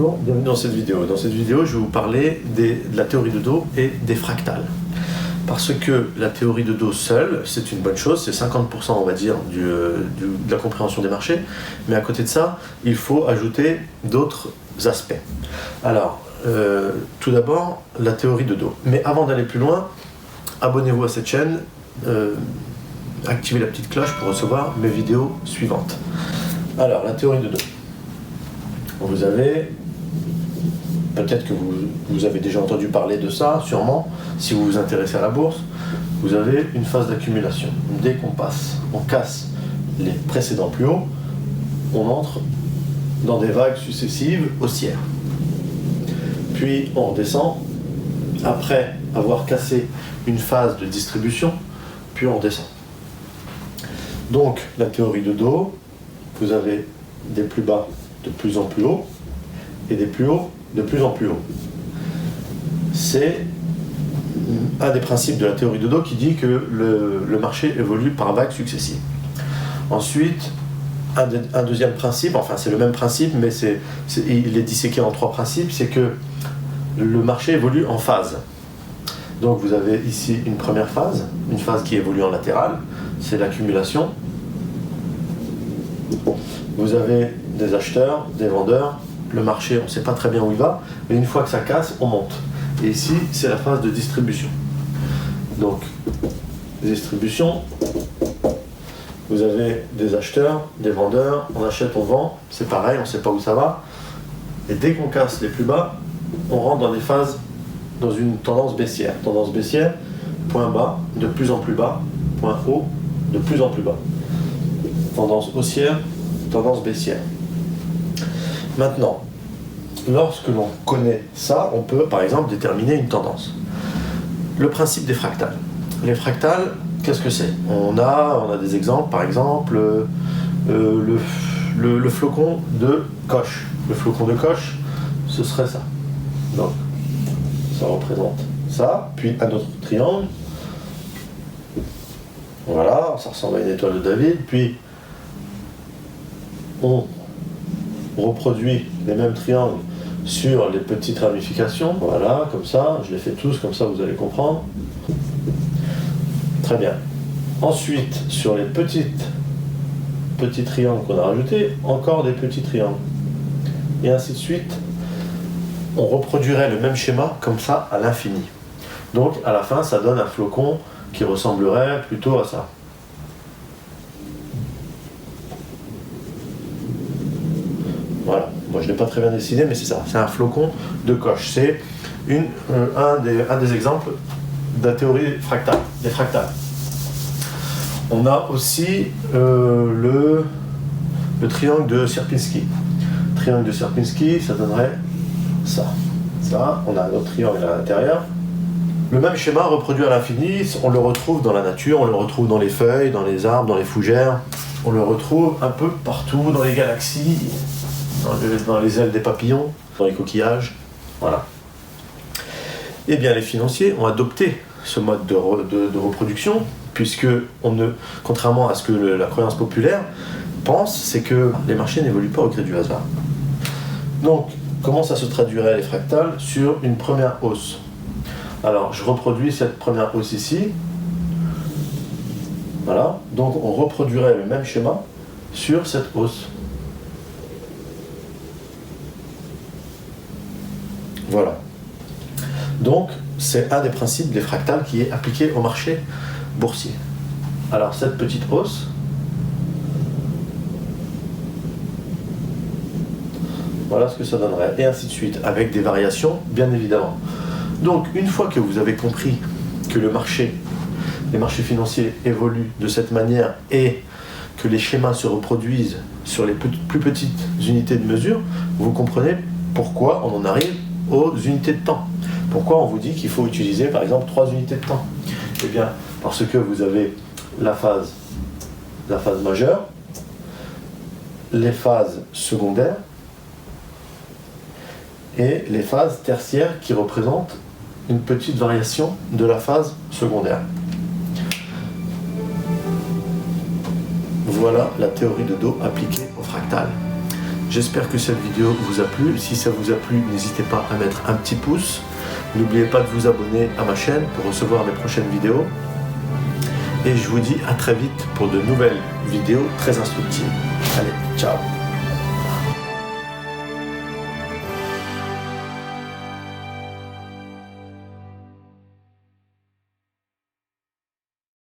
bonjour, bienvenue dans cette vidéo. Dans cette vidéo, je vais vous parler de la théorie de Do et des fractales. Parce que la théorie de Do seule, c'est une bonne chose, c'est 50% on va dire de la compréhension des marchés, mais à côté de ça, il faut ajouter d'autres aspects. Alors, tout d'abord, la théorie de Do. Mais avant d'aller plus loin, abonnez-vous à cette chaîne, activez la petite cloche pour recevoir mes vidéos suivantes. Alors, la théorie de Do. Vous avez, peut-être que vous avez déjà entendu parler de ça, sûrement, si vous vous intéressez à la bourse, vous avez une phase d'accumulation. Dès on casse les précédents plus hauts, on entre dans des vagues successives haussières. Puis on redescend, après avoir cassé une phase de distribution, puis on redescend. Donc la théorie de Do, vous avez des plus bas de plus en plus haut et des plus hauts de plus en plus haut. C'est un des principes de la théorie de Do qui dit que le marché évolue par vagues successives. Ensuite, un deuxième principe, enfin c'est le même principe, mais il est disséqué en trois principes, c'est que le marché évolue en phases. Donc vous avez ici une première phase, une phase qui évolue en latéral, c'est l'accumulation. Vous avez des acheteurs, des vendeurs, le marché, on ne sait pas très bien où il va, mais une fois que ça casse, on monte. Et ici, c'est la phase de distribution. Donc, distribution, vous avez des acheteurs, des vendeurs, on achète, on vend, c'est pareil, on ne sait pas où ça va. Et dès qu'on casse les plus bas, on rentre dans des phases, dans une tendance baissière. Tendance baissière, point bas, de plus en plus bas, point haut, de plus en plus bas. Tendance haussière, tendance baissière. Maintenant, lorsque l'on connaît ça, on peut par exemple déterminer une tendance. Le principe des fractales. Les fractales, qu'est-ce que c'est ? On a des exemples, par exemple, le flocon de coche. Le flocon de coche, ce serait ça. Donc, ça représente ça, puis un autre triangle. Voilà, ça ressemble à une étoile de David, puis on reproduit les mêmes triangles sur les petites ramifications, voilà, comme ça, je les fais tous, comme ça vous allez comprendre. Très bien. Ensuite, sur les petits triangles qu'on a rajoutés, encore des petits triangles. Et ainsi de suite, on reproduirait le même schéma comme ça à l'infini. Donc à la fin, ça donne un flocon qui ressemblerait plutôt à ça. Voilà, moi je ne l'ai pas très bien dessiné, mais c'est ça, c'est un flocon de coche. C'est un des exemples de la théorie fractale, des fractales. On a aussi le triangle de Sierpinski. Triangle de Sierpinski, ça donnerait ça. Ça, on a un autre triangle à l'intérieur. Le même schéma reproduit à l'infini, on le retrouve dans la nature, on le retrouve dans les feuilles, dans les arbres, dans les fougères. On le retrouve un peu partout, dans les galaxies, dans les ailes des papillons, dans les coquillages, voilà. Eh bien, les financiers ont adopté ce mode de reproduction, puisque contrairement à ce que la croyance populaire pense, c'est que les marchés n'évoluent pas au gré du hasard. Donc, comment ça se traduirait les fractales sur une première hausse ? Alors, je reproduis cette première hausse ici. Voilà, donc on reproduirait le même schéma sur cette hausse. Voilà. Donc, c'est un des principes des fractales qui est appliqué au marché boursier. Alors, cette petite hausse, voilà ce que ça donnerait, et ainsi de suite, avec des variations, bien évidemment. Donc, une fois que vous avez compris que les marchés financiers évoluent de cette manière et que les schémas se reproduisent sur les plus petites unités de mesure, vous comprenez pourquoi on en arrive aux unités de temps. Pourquoi on vous dit qu'il faut utiliser par exemple 3 unités de temps ? Eh bien, parce que vous avez la phase majeure, les phases secondaires et les phases tertiaires qui représentent une petite variation de la phase secondaire. Voilà la théorie de Do appliquée au fractal. j'espère que cette vidéo vous a plu. Si ça vous a plu, n'hésitez pas à mettre un petit pouce. N'oubliez pas de vous abonner à ma chaîne pour recevoir mes prochaines vidéos. Et je vous dis à très vite pour de nouvelles vidéos très instructives. Allez, ciao!